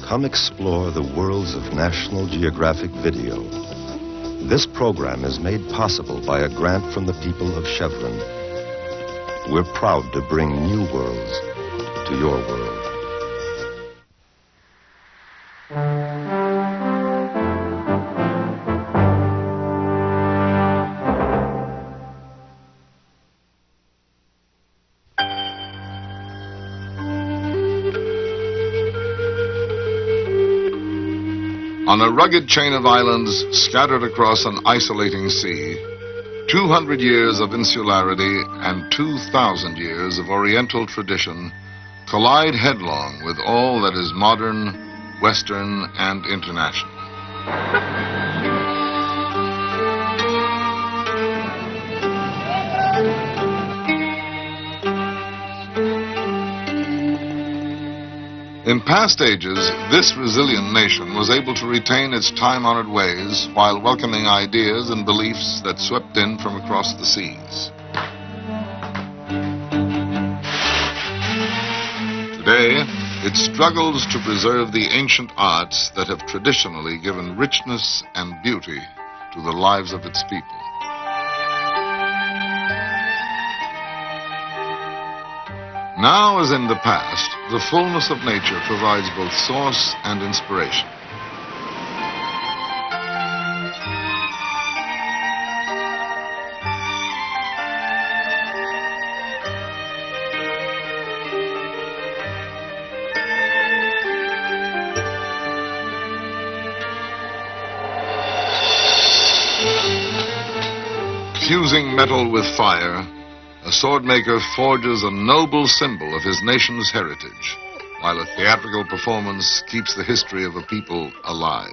Come explore the worlds of National Geographic video. This program is made possible by a grant from the people of Chevron. We're proud to bring new worlds to your world. On a rugged chain of islands scattered across an isolating sea, 200 years of insularity and 2,000 years of Oriental tradition collide headlong with all that is modern, Western, and international. In past ages, this resilient nation was able to retain its time-honored ways while welcoming ideas and beliefs that swept in from across the seas. Today, it struggles to preserve the ancient arts that have traditionally given richness and beauty to the lives of its people. Now, as in the past, the fullness of nature provides both source and inspiration. Fusing metal with fire, a swordmaker forges a noble symbol of his nation's heritage, while a theatrical performance keeps the history of a people alive.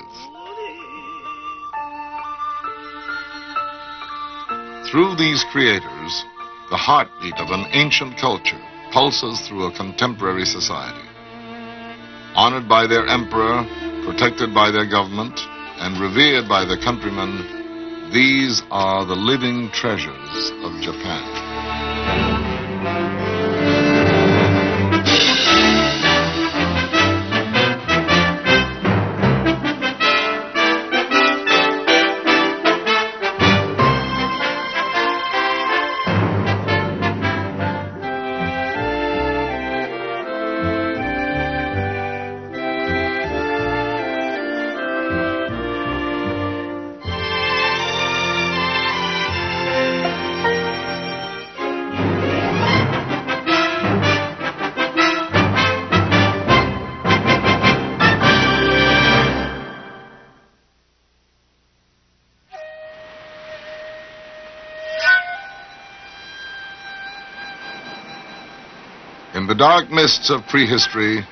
Through these creators, the heartbeat of an ancient culture pulses through a contemporary society. Honored by their emperor, protected by their government, and revered by their countrymen, these are the living treasures of Japan. In the dark mists of prehistory,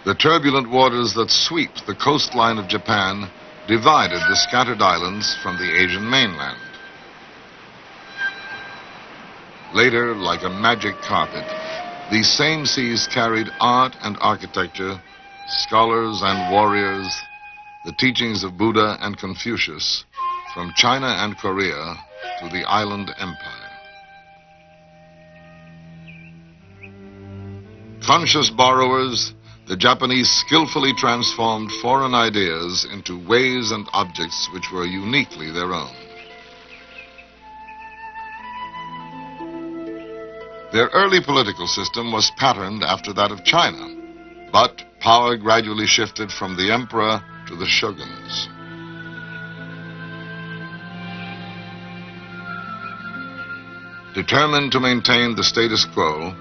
the turbulent waters that sweep the coastline of Japan divided the scattered islands from the Asian mainland. Later, like a magic carpet, these same seas carried art and architecture, scholars and warriors, the teachings of Buddha and Confucius, from China and Korea to the island empire. Conscious borrowers, the Japanese skillfully transformed foreign ideas into ways and objects which were uniquely their own. Their early political system was patterned after that of China, but power gradually shifted from the emperor to the shoguns. Determined to maintain the status quo,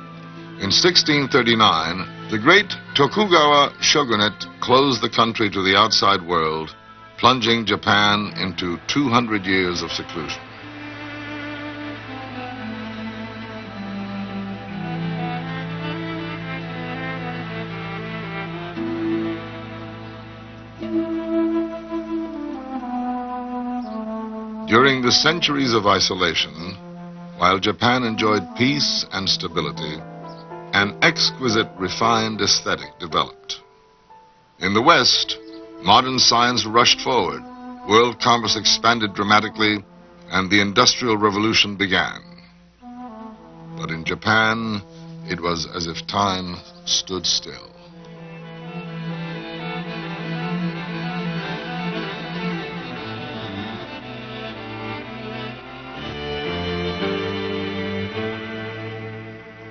in 1639, the great Tokugawa shogunate closed the country to the outside world, plunging Japan into 200 years of seclusion. During the centuries of isolation, while Japan enjoyed peace and stability, an exquisite, refined aesthetic developed. In the West, modern science rushed forward, world commerce expanded dramatically, and the Industrial Revolution began. But in Japan, it was as if time stood still.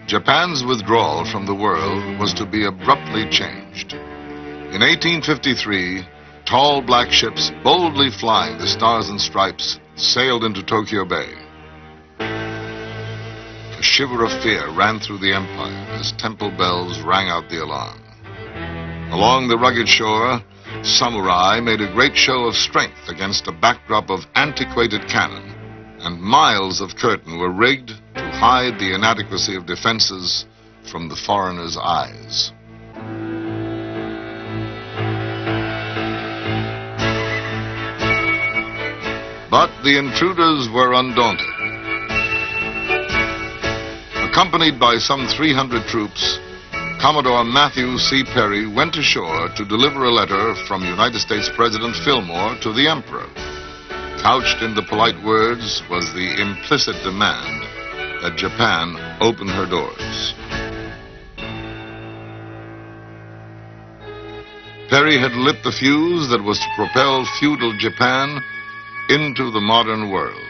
Japan's withdrawal from the world was to be abruptly changed. In 1853, tall black ships boldly flying the Stars and Stripes sailed into Tokyo Bay. A shiver of fear ran through the empire as temple bells rang out the alarm. Along the rugged shore, samurai made a great show of strength against a backdrop of antiquated cannon, and miles of curtain were rigged to hide the inadequacy of defenses from the foreigner's eyes. But the intruders were undaunted. Accompanied by some 300 troops, Commodore Matthew C. Perry went ashore to deliver a letter from United States President Fillmore to the Emperor. Couched in the polite words was the implicit demand that Japan open her doors. Perry had lit the fuse that was to propel feudal Japan into the modern world.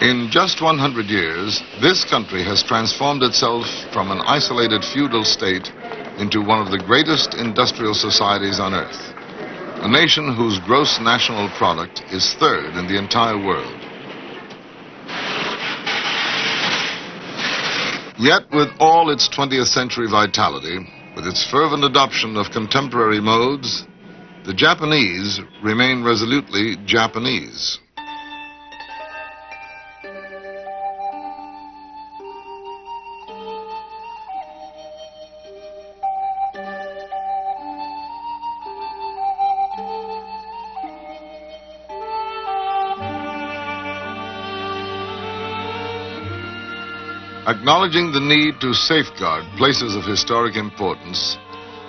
In just 100 years, this country has transformed itself from an isolated feudal state into one of the greatest industrial societies on earth, a nation whose gross national product is third in the entire world. Yet, with all its 20th century vitality, with its fervent adoption of contemporary modes, the Japanese remain resolutely Japanese. Acknowledging the need to safeguard places of historic importance,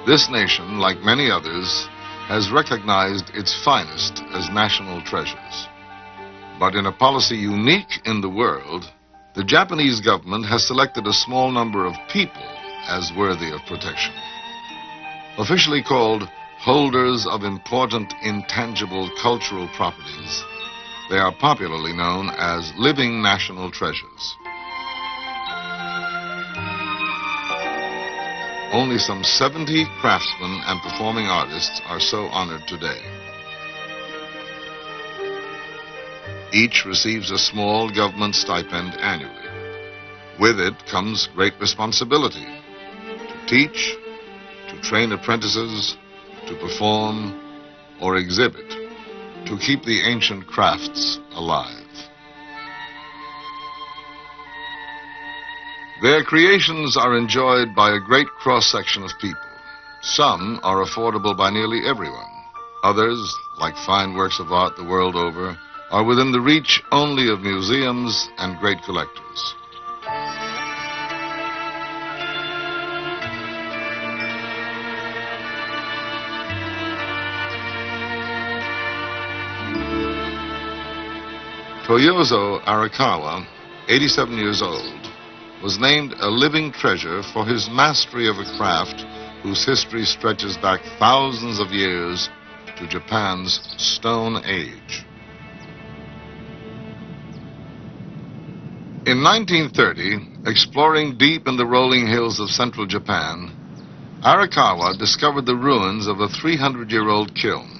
this nation, like many others, has recognized its finest as national treasures. But in a policy unique in the world, the Japanese government has selected a small number of people as worthy of protection. Officially called holders of important intangible cultural properties, they are popularly known as living national treasures. Only some 70 craftsmen and performing artists are so honored today. Each receives a small government stipend annually. With it comes great responsibility to teach, to train apprentices, to perform or exhibit, to keep the ancient crafts alive. Their creations are enjoyed by a great cross-section of people. Some are affordable by nearly everyone. Others, like fine works of art the world over, are within the reach only of museums and great collectors. Toyozo Arakawa, 87 years old, was named a living treasure for his mastery of a craft whose history stretches back thousands of years to Japan's Stone Age. In 1930, exploring deep in the rolling hills of central Japan, Arakawa discovered the ruins of a 300-year-old kiln.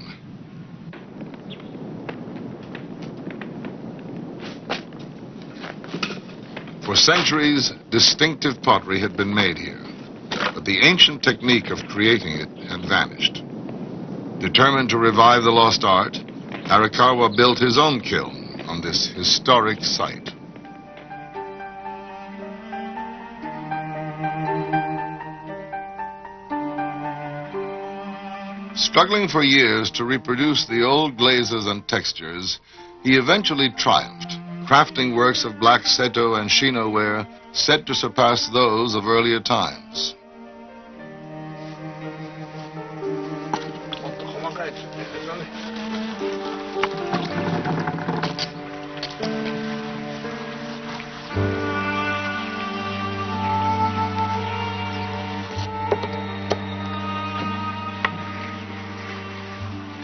For centuries, distinctive pottery had been made here, but the ancient technique of creating it had vanished. Determined to revive the lost art, Arakawa built his own kiln on this historic site. Struggling for years to reproduce the old glazes and textures, he eventually triumphed, crafting works of black Seto and Shino ware said to surpass those of earlier times.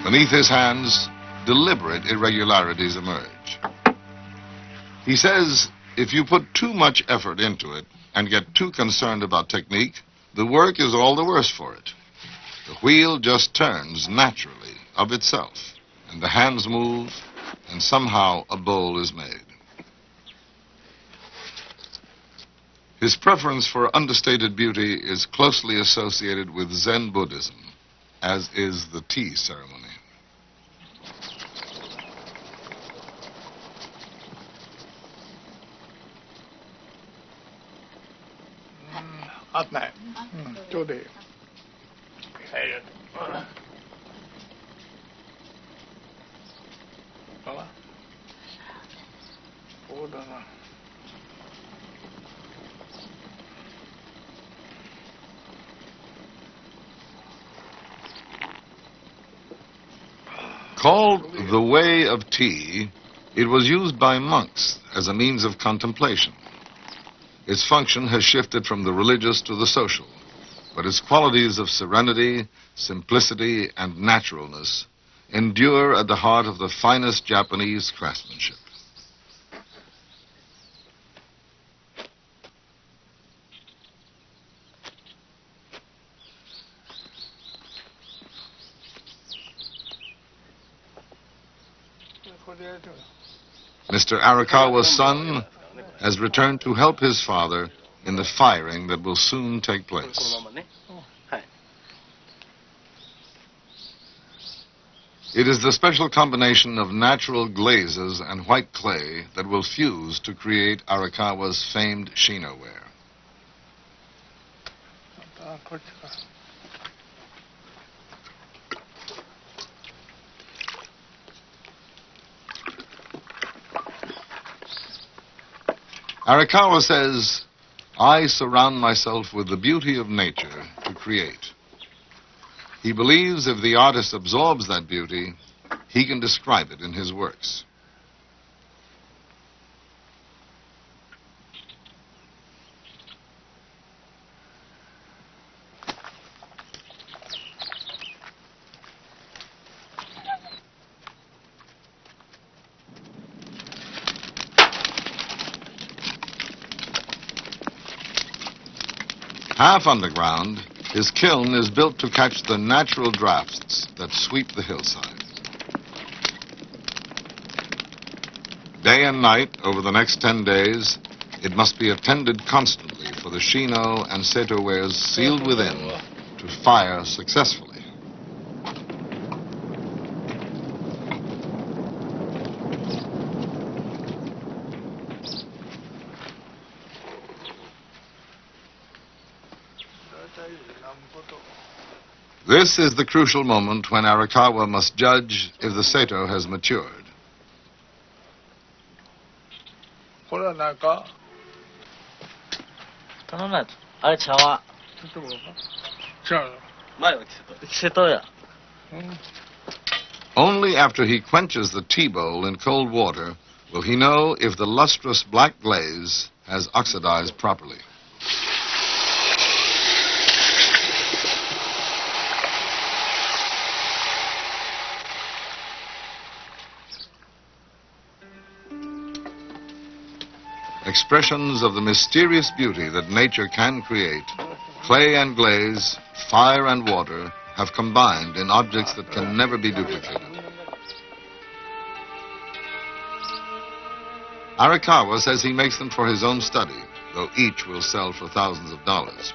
Beneath his hands, deliberate irregularities emerge. He says if you put too much effort into it and get too concerned about technique, the work is all the worse for it. The wheel just turns naturally of itself, and the hands move, and somehow a bowl is made. His preference for understated beauty is closely associated with Zen Buddhism, as is the tea ceremony. Called the Way of Tea, it was used by monks as a means of contemplation. Its function has shifted from the religious to the social, but its qualities of serenity, simplicity, and naturalness endure at the heart of the finest Japanese craftsmanship. Mr. Arakawa's son has returned to help his father in the firing that will soon take place. It is the special combination of natural glazes and white clay that will fuse to create Arakawa's famed shinoware. Arakawa says, "I surround myself with the beauty of nature to create." He believes if the artist absorbs that beauty, he can describe it in his works. Half underground, his kiln is built to catch the natural drafts that sweep the hillside. Day and night, over the next 10 days, it must be attended constantly for the shino and seto wares sealed within to fire successfully. This is the crucial moment when Arakawa must judge if the seto has matured. Only after he quenches the tea bowl in cold water will he know if the lustrous black glaze has oxidized properly. Expressions of the mysterious beauty that nature can create, clay and glaze, fire and water have combined in objects that can never be duplicated. Arakawa says he makes them for his own study, though each will sell for thousands of dollars.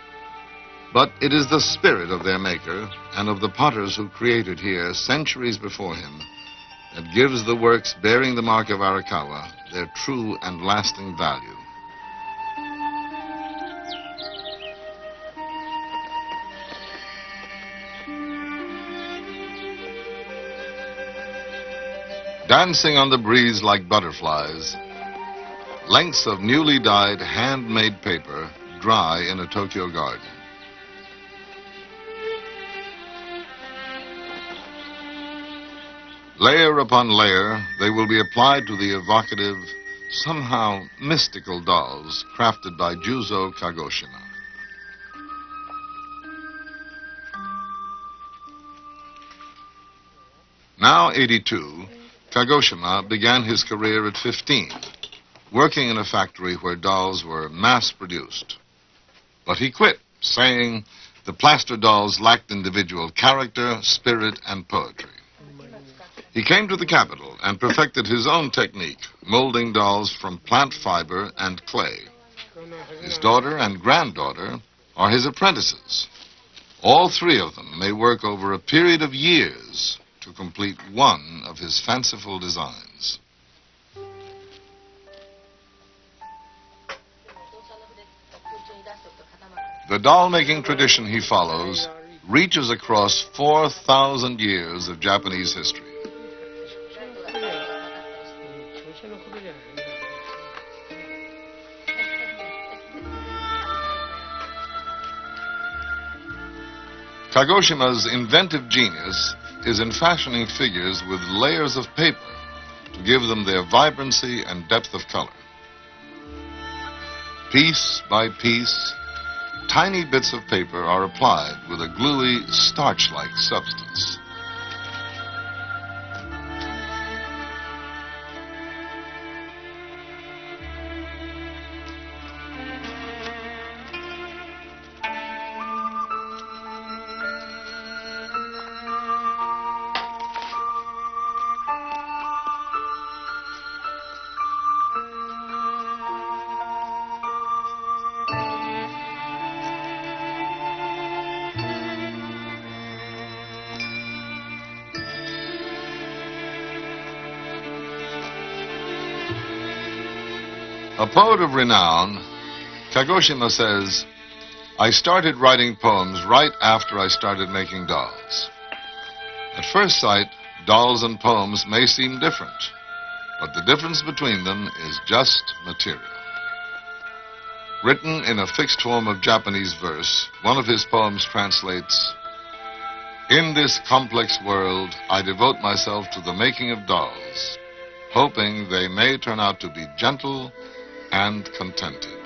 But it is the spirit of their maker and of the potters who created here centuries before him that gives the works bearing the mark of Arakawa their true and lasting value. Dancing on the breeze like butterflies, lengths of newly dyed handmade paper dry in a Tokyo garden. Layer upon layer, they will be applied to the evocative, somehow mystical dolls crafted by Juzo Kagoshima. Now 82, Kagoshima began his career at 15, working in a factory where dolls were mass-produced. But he quit, saying the plaster dolls lacked individual character, spirit, and poetry. He came to the capital and perfected his own technique, molding dolls from plant fiber and clay. His daughter and granddaughter are his apprentices. All three of them may work over a period of years to complete one of his fanciful designs. The doll-making tradition he follows reaches across 4,000 years of Japanese history. Kagoshima's inventive genius is in fashioning figures with layers of paper to give them their vibrancy and depth of color. Piece by piece, tiny bits of paper are applied with a gluey, starch-like substance. A poet of renown, Kagoshima says, "I started writing poems right after I started making dolls. At first sight, dolls and poems may seem different, but the difference between them is just material." Written in a fixed form of Japanese verse, one of his poems translates, "In this complex world, I devote myself to the making of dolls, hoping they may turn out to be gentle and contented."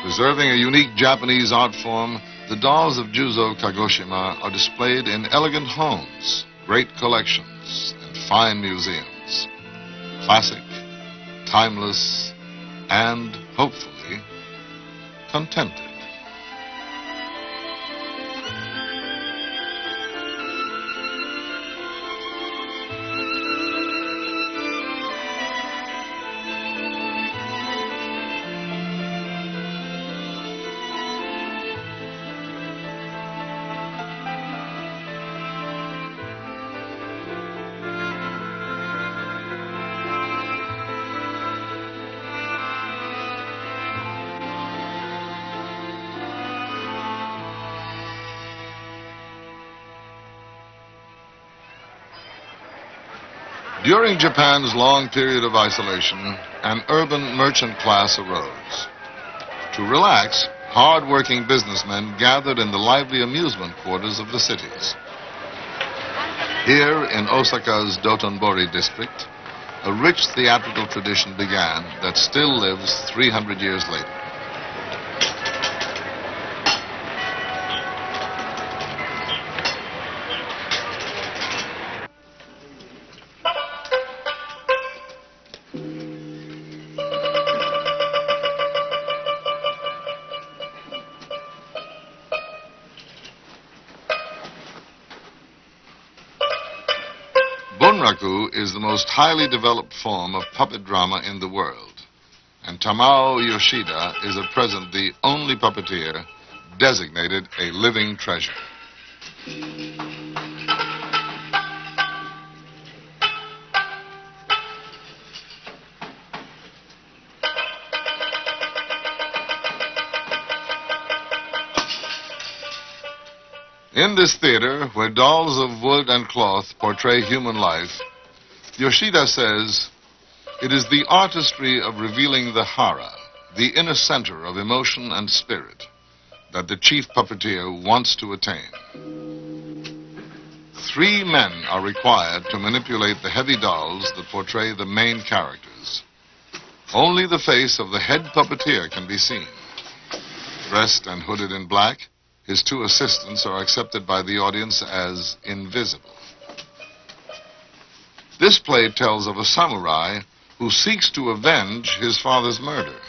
Preserving a unique Japanese art form, the dolls of Juzo Kagoshima are displayed in elegant homes, great collections, and fine museums. Classic, timeless, and, hopefully, contented. During Japan's long period of isolation, an urban merchant class arose. To relax, hard-working businessmen gathered in the lively amusement quarters of the cities. Here in Osaka's Dotonbori district, a rich theatrical tradition began that still lives 300 years later. Bunraku is the most highly developed form of puppet drama in the world, and Tamao Yoshida is at present the only puppeteer designated a living treasure. In this theater, where dolls of wood and cloth portray human life, Yoshida says, "It is the artistry of revealing the hara, the inner center of emotion and spirit, that the chief puppeteer wants to attain." 3 men are required to manipulate the heavy dolls that portray the main characters. Only the face of the head puppeteer can be seen. Dressed and hooded in black, His two assistants are accepted by the audience as invisible. This play tells of a samurai who seeks to avenge his father's murder.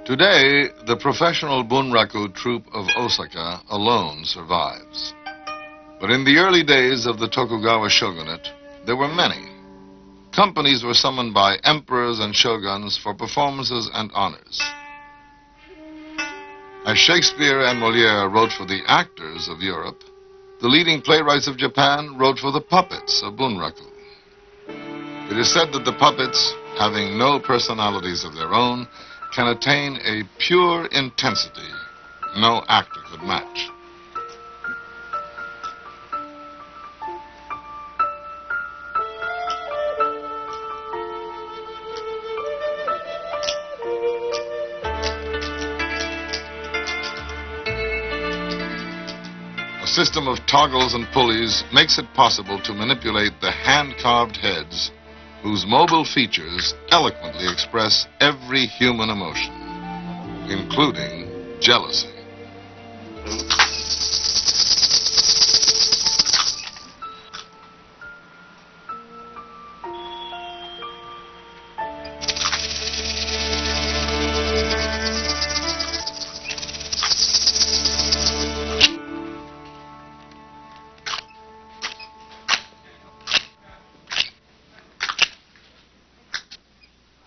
Today, the professional bunraku troupe of Osaka alone survives. But in the early days of the Tokugawa shogunate, there were many. Companies were summoned by emperors and shoguns for performances and honors. As Shakespeare and Moliere wrote for the actors of Europe, the leading playwrights of Japan wrote for the puppets of bunraku. It is said that the puppets, having no personalities of their own, can attain a pure intensity no actor could match. A system of toggles and pulleys makes it possible to manipulate the hand-carved heads whose mobile features eloquently express every human emotion, including jealousy.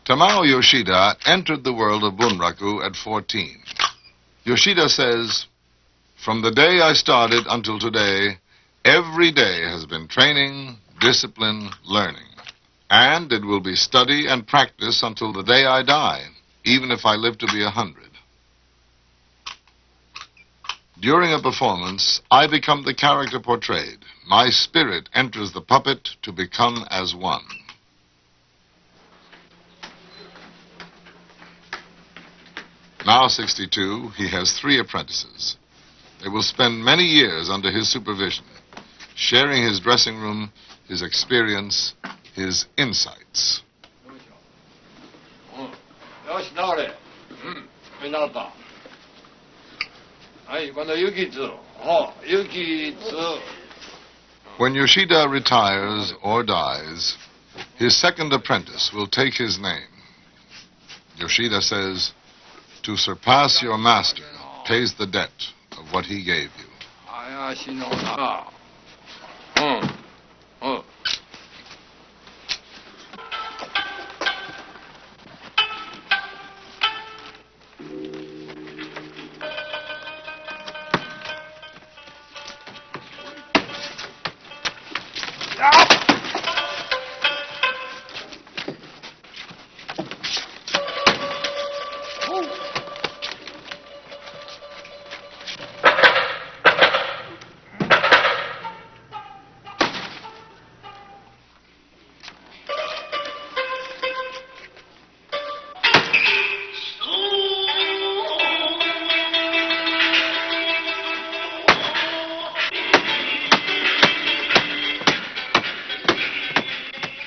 Tamao Yoshida entered the world of bunraku at 14. Yoshida says, "From the day I started until today, every day has been training, discipline, learning. And it will be study and practice until the day I die, even if I live to be 100. During a performance, I become the character portrayed. My spirit enters the puppet to become as one." Now 62, he has 3 apprentices. They will spend many years under his supervision, sharing his dressing room, his experience, his insights. When Yoshida retires or dies, his second apprentice will take his name. Yoshida says, "To surpass your master pays the debt of what he gave you."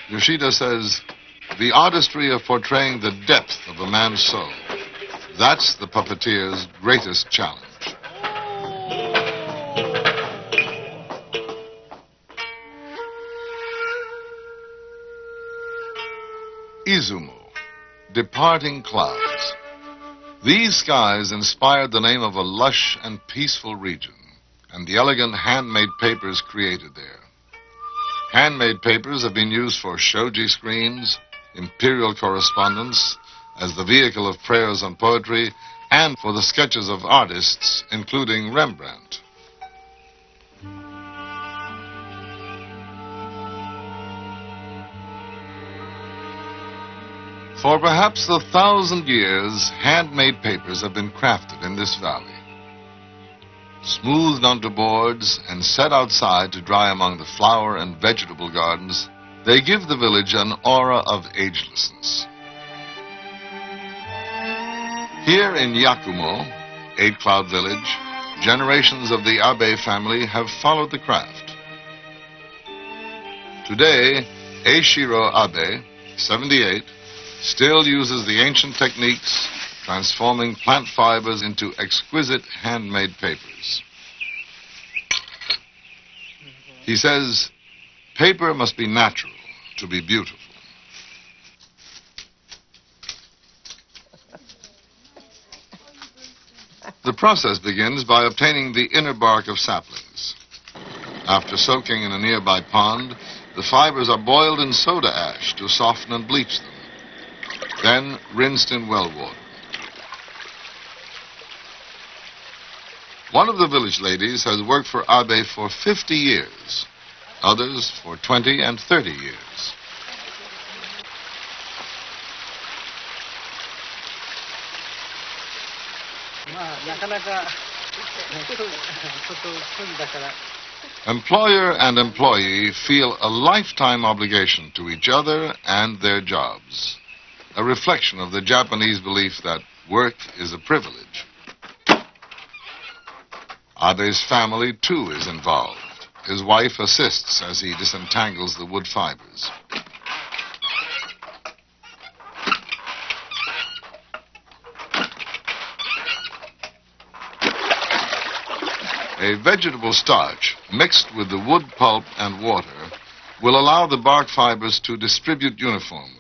Yoshida says, "The artistry of portraying the depth of a man's soul, that's the puppeteer's greatest challenge." Izumo, departing clouds. These skies inspired the name of a lush and peaceful region, and the elegant handmade papers created there. Handmade papers have been used for shoji screens, imperial correspondence, as the vehicle of prayers and poetry, and for the sketches of artists, including Rembrandt. For perhaps 1,000 years, handmade papers have been crafted in this valley. Smoothed onto boards and set outside to dry among the flower and vegetable gardens, they give the village an aura of agelessness. Here in Yakumo, Eight Cloud Village, generations of the Abe family have followed the craft. Today, Eiichiro Abe, 78, still uses the ancient techniques, transforming plant fibers into exquisite handmade papers. He says, paper must be natural to be beautiful. The process begins by obtaining the inner bark of saplings. After soaking in a nearby pond, the fibers are boiled in soda ash to soften and bleach them, then rinsed in well water. One of the village ladies has worked for Abe for 50 years, others for 20 and 30 years. Employer and employee feel a lifetime obligation to each other and their jobs, a reflection of the Japanese belief that work is a privilege. Abe's family, too, is involved. His wife assists as he disentangles the wood fibers. A vegetable starch mixed with the wood pulp and water will allow the bark fibers to distribute uniformly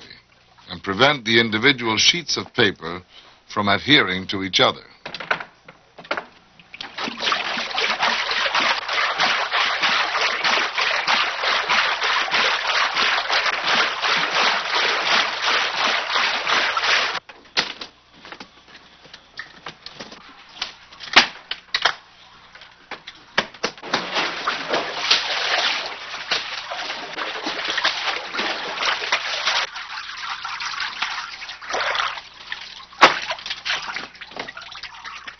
and prevent the individual sheets of paper from adhering to each other.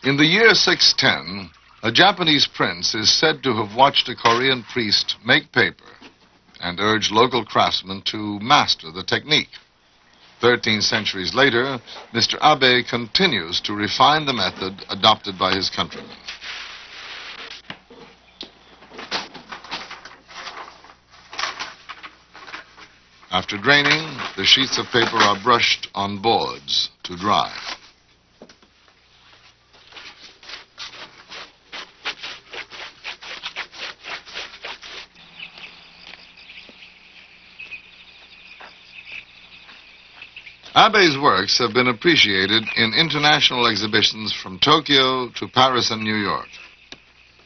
In the year 610, a Japanese prince is said to have watched a Korean priest make paper and urged local craftsmen to master the technique. 13 centuries later, Mr. Abe continues to refine the method adopted by his countrymen. After draining, the sheets of paper are brushed on boards to dry. Abe's works have been appreciated in international exhibitions from Tokyo to Paris and New York.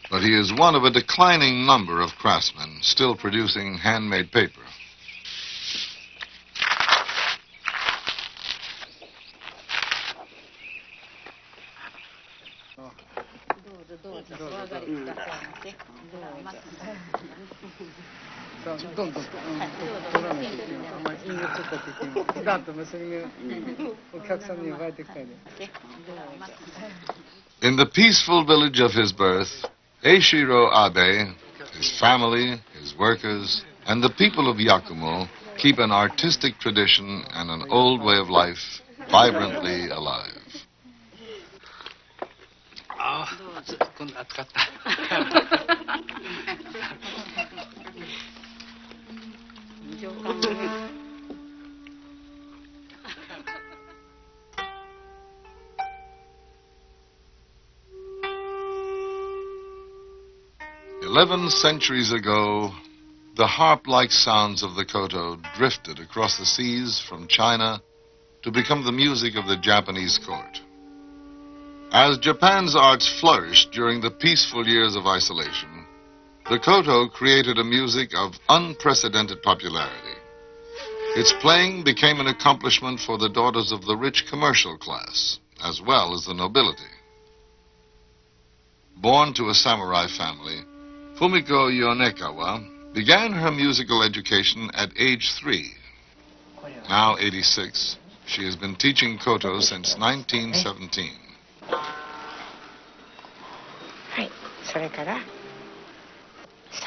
But he is one of a declining number of craftsmen still producing handmade paper. In the peaceful village of his birth, Eiichiro Abe, his family, his workers, and the people of Yakumo keep an artistic tradition and an old way of life vibrantly alive. "11 centuries ago, the harp-like sounds of the koto drifted across the seas from China to become the music of the Japanese court. As Japan's arts flourished during the peaceful years of isolation, the koto created a music of unprecedented popularity. Its playing became an accomplishment for the daughters of the rich commercial class, as well as the nobility. Born to a samurai family, Fumiko Yonekawa began her musical education at age 3. Now 86, she has been teaching koto since 1917. はい、それからさ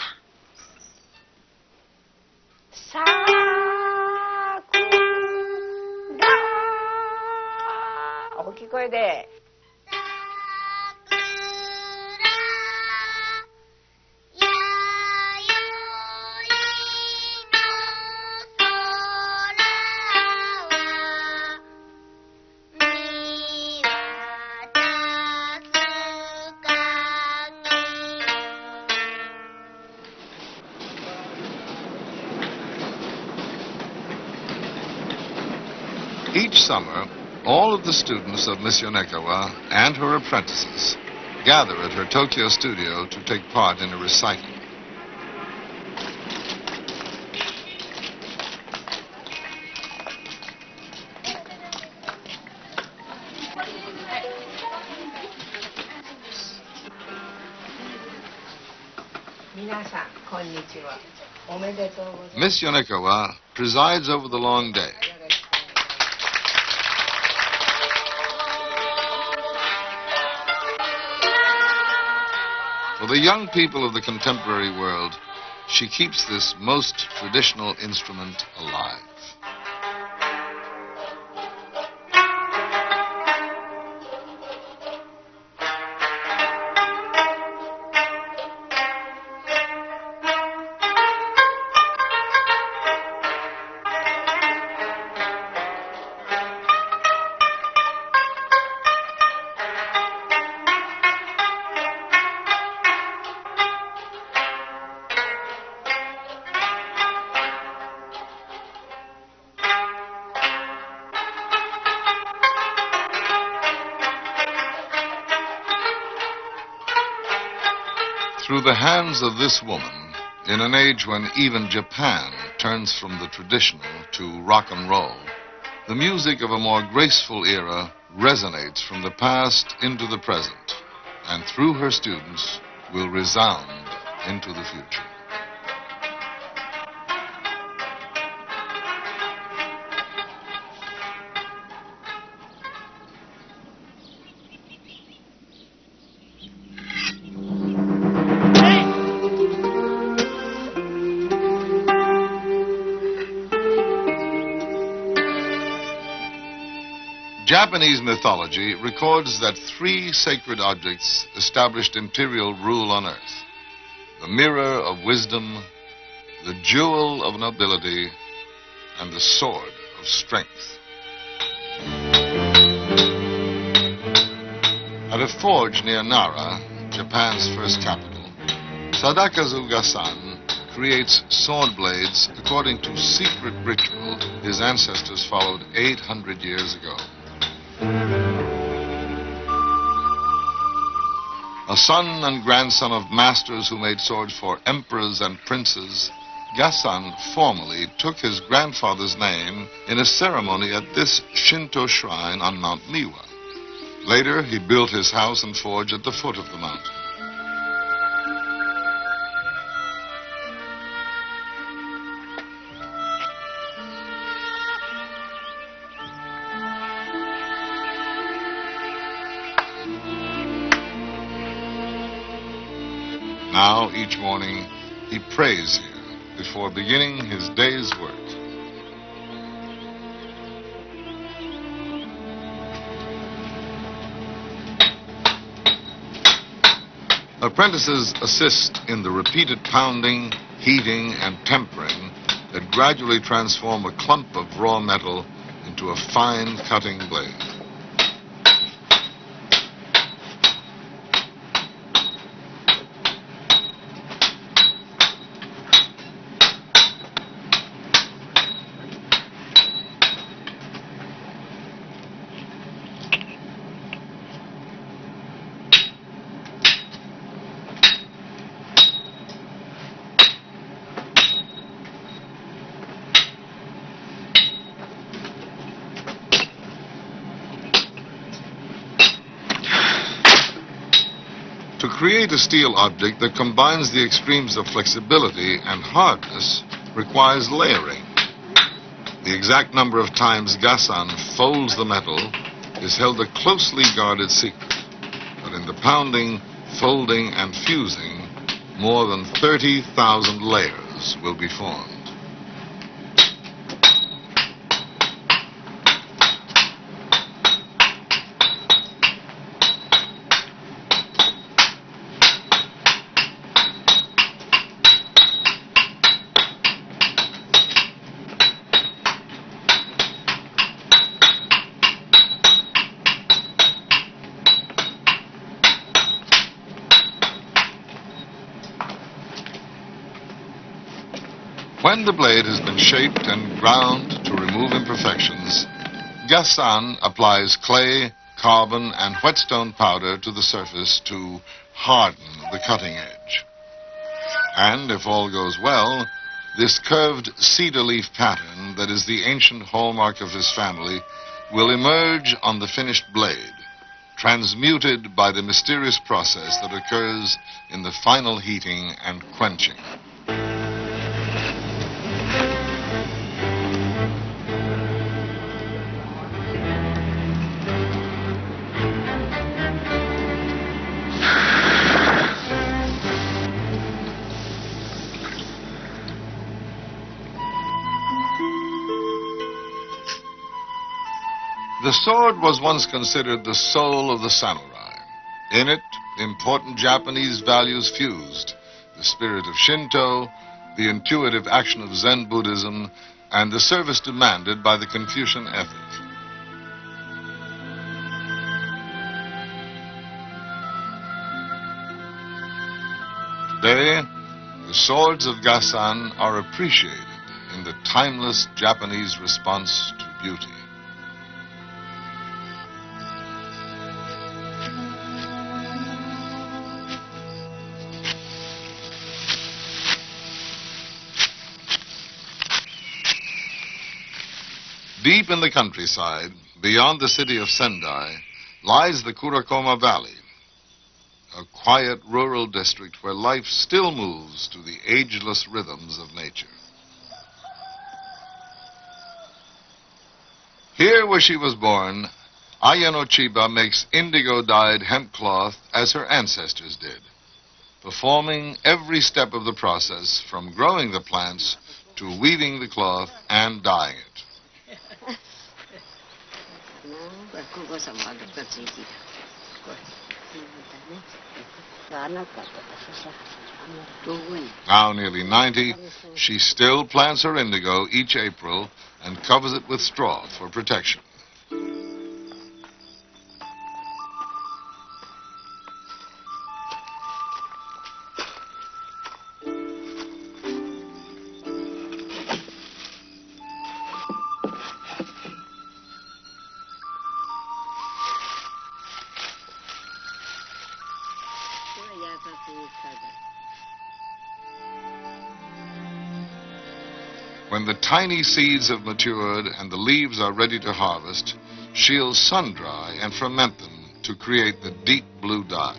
くら大きい声でEach summer, all of the students of Miss Yonekawa and her apprentices gather at her Tokyo studio to take part in a recital. Miss Yonekawa presides over the long day. For the young people of the contemporary world, she keeps this most traditional instrument alive. Through the hands of this woman, in an age when even Japan turns from the traditional to rock and roll, the music of a more graceful era resonates from the past into the present, and through her students will resound into the future. Japanese mythology records that 3 sacred objects established imperial rule on earth: the mirror of wisdom, the jewel of nobility, and the sword of strength. At a forge near Nara, Japan's first capital, Sadakazu Gasan creates sword blades according to secret ritual his ancestors followed 800 years ago. A son and grandson of masters who made swords for emperors and princes, Gasan formally took his grandfather's name in a ceremony at this Shinto shrine on Mount Miwa. Later, he built his house and forge at the foot of the mountain. Now, each morning, he prays here before beginning his day's work. Apprentices assist in the repeated pounding, heating, and tempering that gradually transform a clump of raw metal into a fine cutting blade. To create a steel object that combines the extremes of flexibility and hardness requires layering. The exact number of times Ghassan folds the metal is held a closely guarded secret. But in the pounding, folding, and fusing, more than 30,000 layers will be formed. When the blade has been shaped and ground to remove imperfections, Ghassan applies clay, carbon, and whetstone powder to the surface to harden the cutting edge. And if all goes well, this curved cedar leaf pattern that is the ancient hallmark of his family will emerge on the finished blade, transmuted by the mysterious process that occurs in the final heating and quenching. The sword was once considered the soul of the samurai. In it, important Japanese values fused: the spirit of Shinto, the intuitive action of Zen Buddhism, and the service demanded by the Confucian ethic. Today, the swords of Ghassan are appreciated in the timeless Japanese response to beauty. Deep in the countryside, beyond the city of Sendai, lies the Kurakoma Valley, a quiet rural district where life still moves to the ageless rhythms of nature. Here where she was born, Ayano Chiba makes indigo-dyed hemp cloth as her ancestors did, performing every step of the process from growing the plants to weaving the cloth and dyeing it. Now nearly 90, she still plants her indigo each April and covers it with straw for protection. When the tiny seeds have matured and the leaves are ready to harvest, she'll sun-dry and ferment them to create the deep blue dye.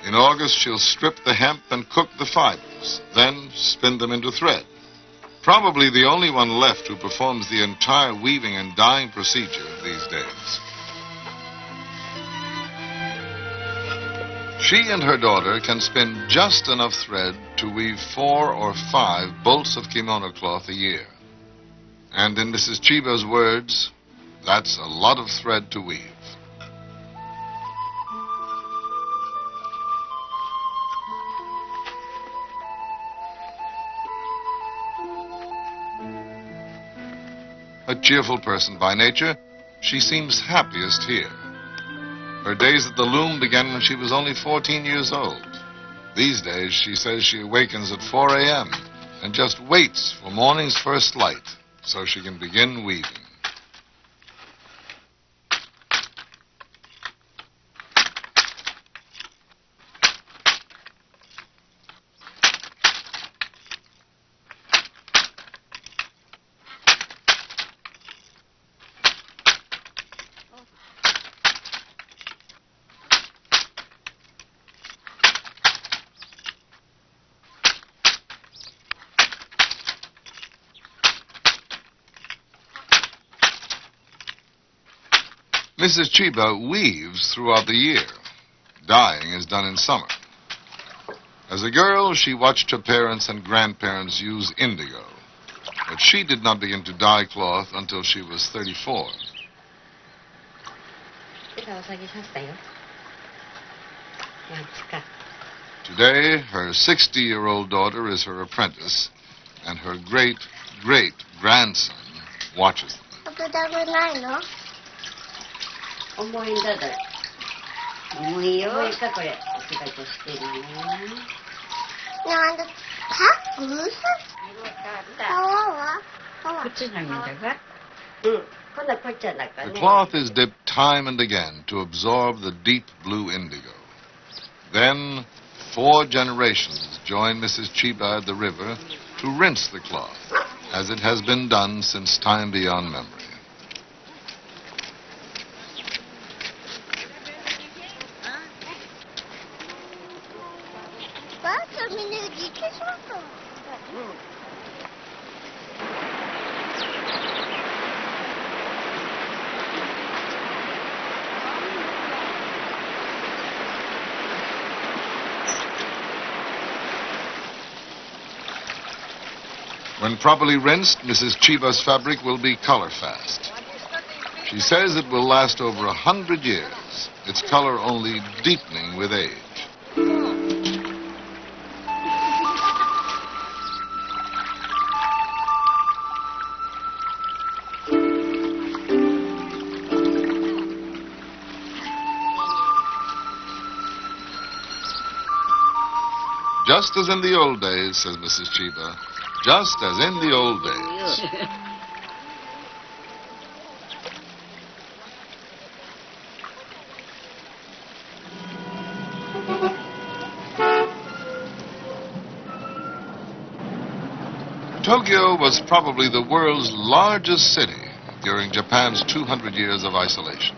In August, she'll strip the hemp and cook the fibers, then spin them into thread. Probably the only one left who performs the entire weaving and dyeing procedure these days. She and her daughter can spin just enough thread to weave 4 or 5 bolts of kimono cloth a year. And in Mrs. Chiba's words, that's a lot of thread to weave. A cheerful person by nature, she seems happiest here. Her days at the loom began when she was only 14 years old. These days, she says she awakens at 4 a.m. and just waits for morning's first light so she can begin weaving. Mrs. Chiba weaves throughout the year. Dyeing is done in summer. As a girl, she watched her parents and grandparents use indigo, but she did not begin to dye cloth until she was 34. Today, her 60-year-old daughter is her apprentice, and her great-great-grandson watches them. The cloth is dipped time and again to absorb the deep blue indigo. Then, 4 generations join Mrs. Chiba at the river to rinse the cloth, as it has been done since time beyond memory. When properly rinsed, Mrs. Chiba's fabric will be color fast. She says it will last over 100 years, its color only deepening with age. Just as in the old days, says Mrs. Chiba, just as in the old days. Tokyo was probably the world's largest city during Japan's 200 years of isolation.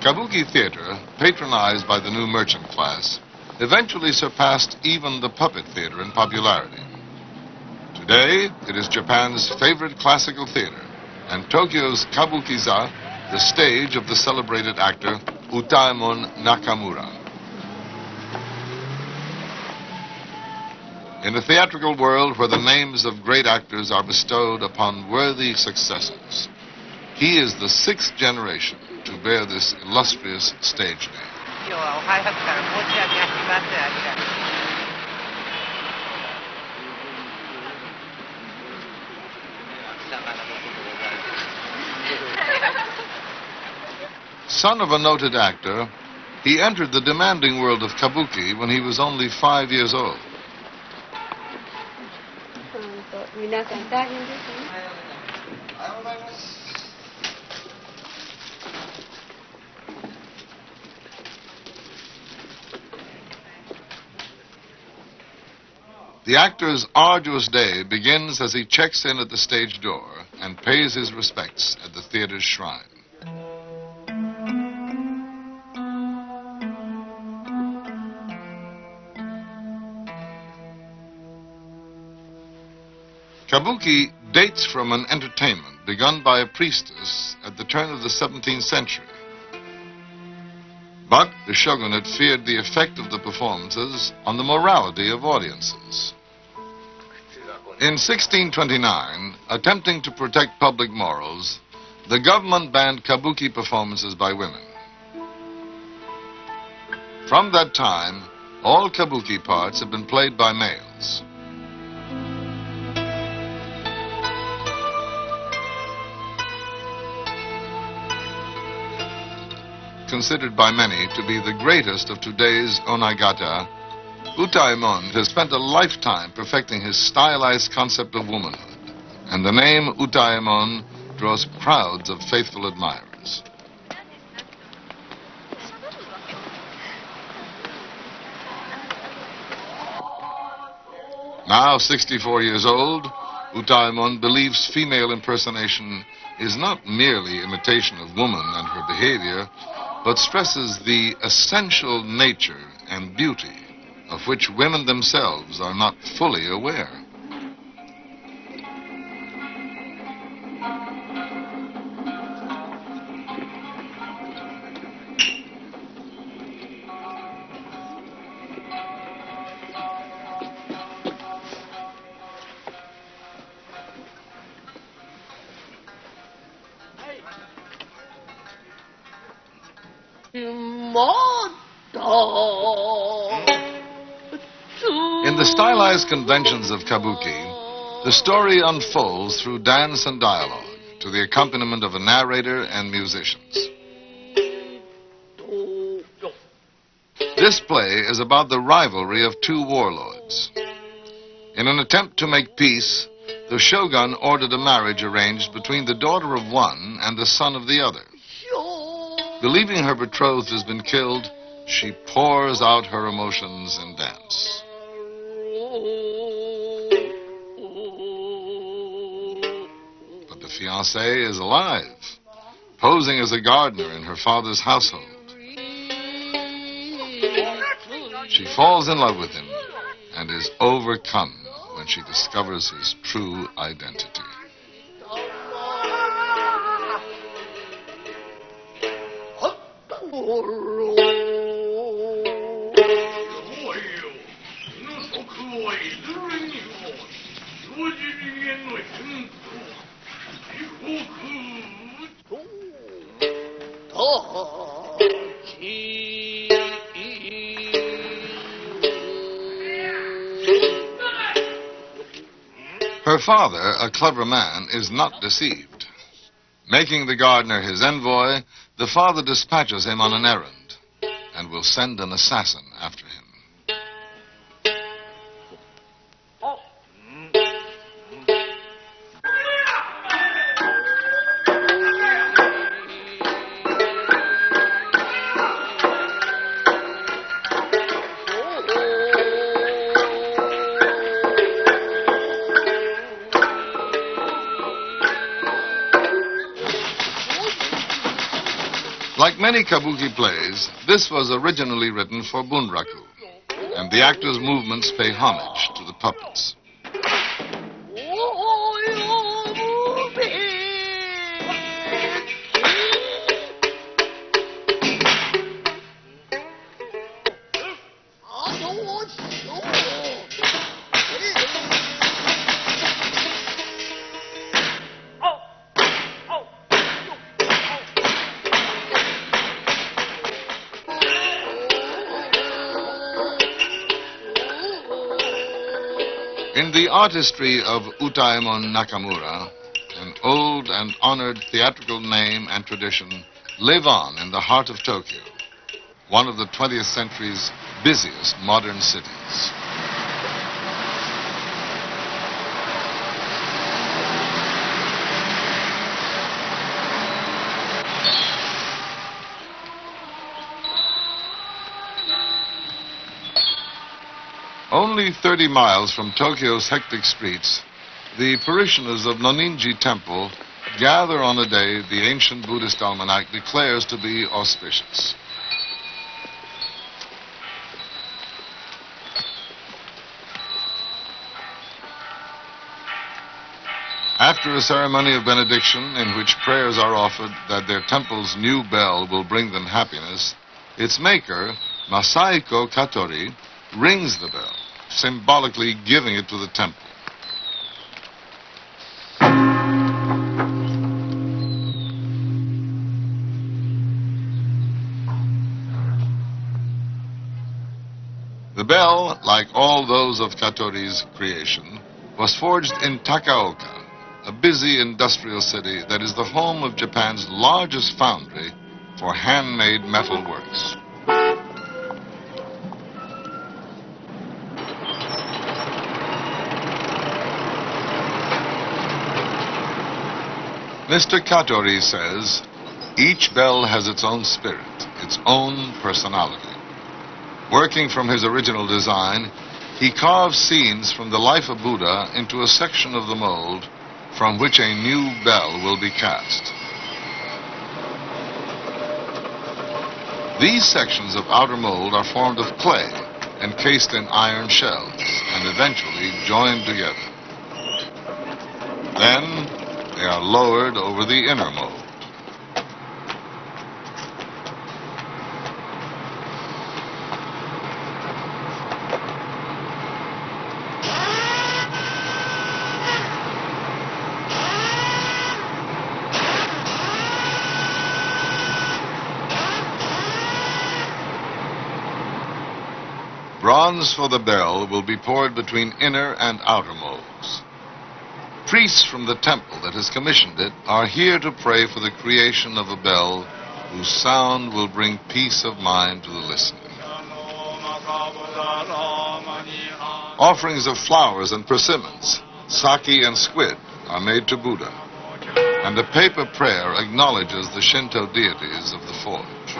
Kabuki theater, patronized by the new merchant class, eventually surpassed even the puppet theater in popularity. Today, it is Japan's favorite classical theater, and Tokyo's Kabukiza, the stage of the celebrated actor Utaemon Nakamura. In a theatrical world where the names of great actors are bestowed upon worthy successors, he is the 6th generation to bear this illustrious stage name. Son of a noted actor, he entered the demanding world of kabuki when he was only 5 years old. The actor's arduous day begins as he checks in at the stage door and pays his respects at the theater's shrine. Kabuki dates from an entertainment begun by a priestess at the turn of the 17th century. But the shogunate feared the effect of the performances on the morality of audiences. In 1629, attempting to protect public morals, the government banned kabuki performances by women. From that time, all kabuki parts have been played by males. Considered by many to be the greatest of today's onagata, Utaemon has spent a lifetime perfecting his stylized concept of womanhood, and the name Utaemon draws crowds of faithful admirers. Now 64 years old, Utaemon believes female impersonation is not merely imitation of woman and her behavior, but stresses the essential nature and beauty of which women themselves are not fully aware. In the stylized conventions of kabuki, the story unfolds through dance and dialogue to the accompaniment of a narrator and musicians. This play is about the rivalry of two warlords. In an attempt to make peace, the shogun ordered a marriage arranged between the daughter of one and the son of the other. Believing her betrothed has been killed, she pours out her emotions in dance. But the fiancée is alive, posing as a gardener in her father's household. She falls in love with him and is overcome when she discovers his true identity. Her father, a clever man, is not deceived. Making the gardener his envoy, the father dispatches him on an errand and will send an assassin after him. Like many kabuki plays, this was originally written for bunraku, and the actors' movements pay homage to the puppets. In the artistry of Utaemon Nakamura, an old and honored theatrical name and tradition live on in the heart of Tokyo, one of the 20th century's busiest modern cities. Only 30 miles from Tokyo's hectic streets, the parishioners of Noninji Temple gather on a day the ancient Buddhist almanac declares to be auspicious. After a ceremony of benediction in which prayers are offered that their temple's new bell will bring them happiness, its maker, Masaiko Katori, rings the bell, symbolically giving it to the temple. The bell, like all those of Katori's creation, was forged in Takaoka, a busy industrial city that is the home of Japan's largest foundry for handmade metal works. Mr. Katori says, each bell has its own spirit, its own personality. Working from his original design, he carves scenes from the life of Buddha into a section of the mold from which a new bell will be cast. These sections of outer mold are formed of clay, encased in iron shells, and eventually joined together. Then, they are lowered over the inner mold. bronze for the bell will be poured between inner and outer molds. Priests from the temple that has commissioned it are here to pray for the creation of a bell whose sound will bring peace of mind to the listener. Offerings of flowers and persimmons, sake and squid are made to Buddha, and a paper prayer acknowledges the Shinto deities of the forge.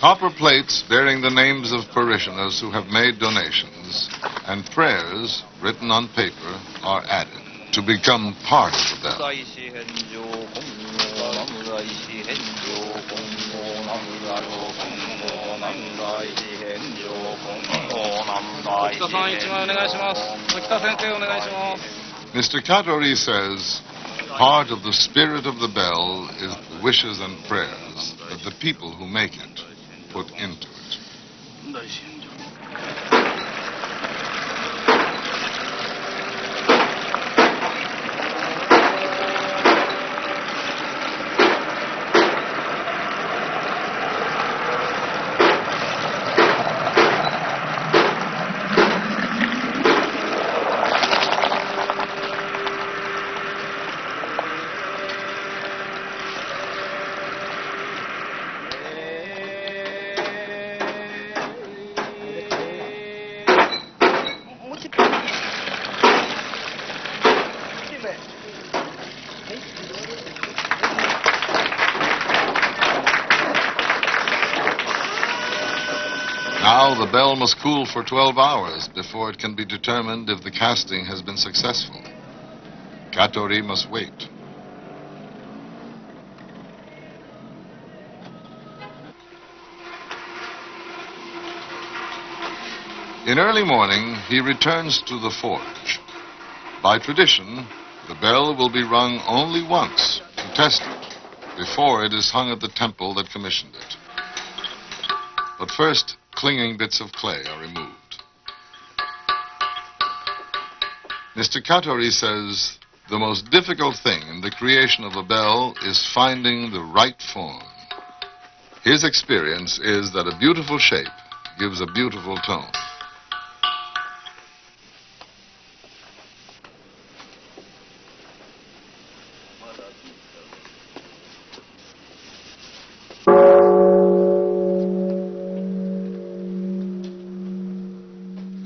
Copper plates bearing the names of parishioners who have made donations and prayers written on paper are added to become part of the bell. Mr. Katori says part of the spirit of the bell is the wishes and prayers that the people who make it put into it. Now the bell must cool for 12 hours before it can be determined if the casting has been successful. Katori must wait. In early morning, he returns to the forge. By tradition, the bell will be rung only once to test it before it is hung at the temple that commissioned it. But first, clinging bits of clay are removed. Mr. Katori says the most difficult thing in the creation of a bell is finding the right form. His experience is that a beautiful shape gives a beautiful tone.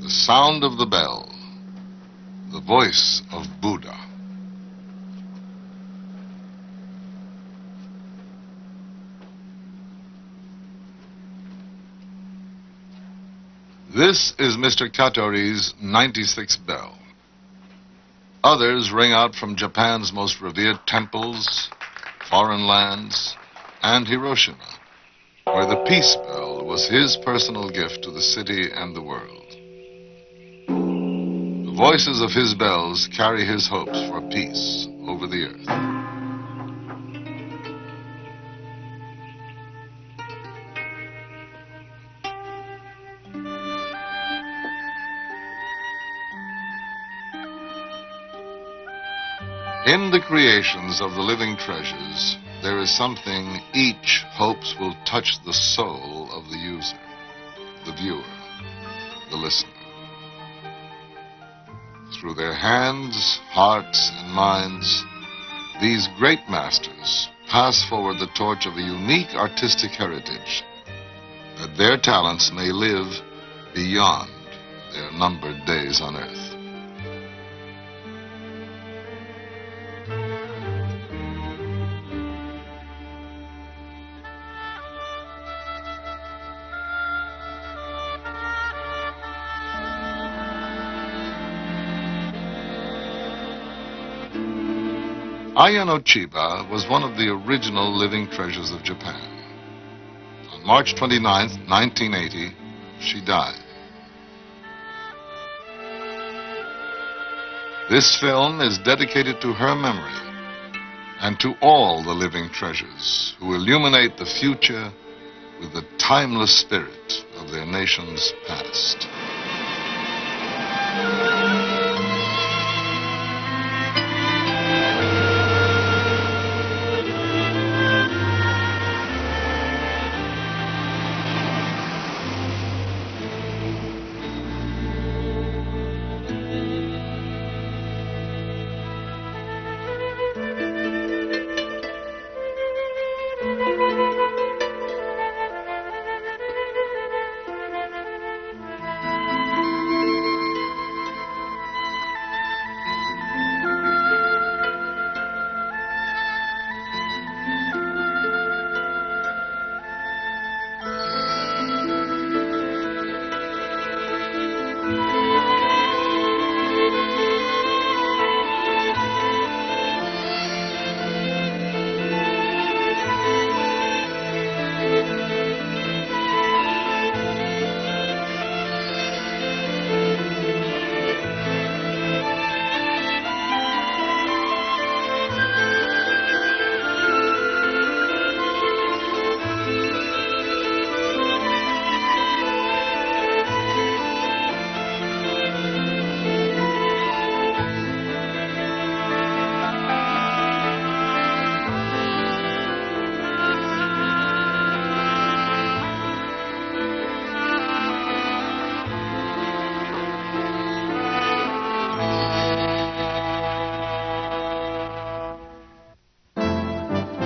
The sound of the bell, the voice of Buddha. This is Mr. Katori's 96th bell. Others ring out from Japan's most revered temples, foreign lands, and Hiroshima, where the peace bell was his personal gift to the city and the world. The voices of his bells carry his hopes for peace over the earth. In the creations of the living treasures, there is something each hopes will touch the soul of the user, the viewer, the listener. Through their hands, hearts, and minds, these great masters pass forward the torch of a unique artistic heritage, that their talents may live beyond their numbered days on earth. Aya no Chiba was one of the original living treasures of Japan. On March 29, 1980, she died. This film is dedicated to her memory and to all the living treasures who illuminate the future with the timeless spirit of their nation's past.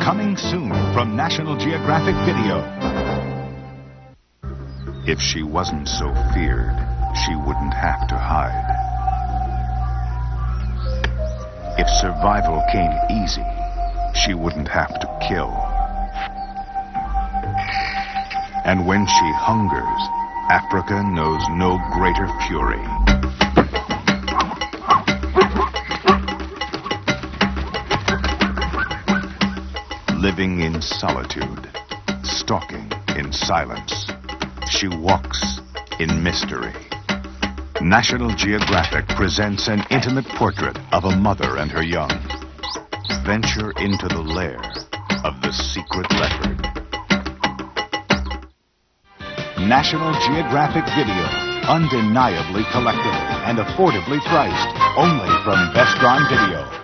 Coming soon from National Geographic Video. If she wasn't so feared, she wouldn't have to hide. If survival came easy, she wouldn't have to kill. And when she hungers, Africa knows no greater fury. Living in solitude, stalking in silence, she walks in mystery. National Geographic presents an intimate portrait of a mother and her young. Venture into the lair of the secret leopard. National Geographic Video, undeniably collectible and affordably priced, only from Vestron Video.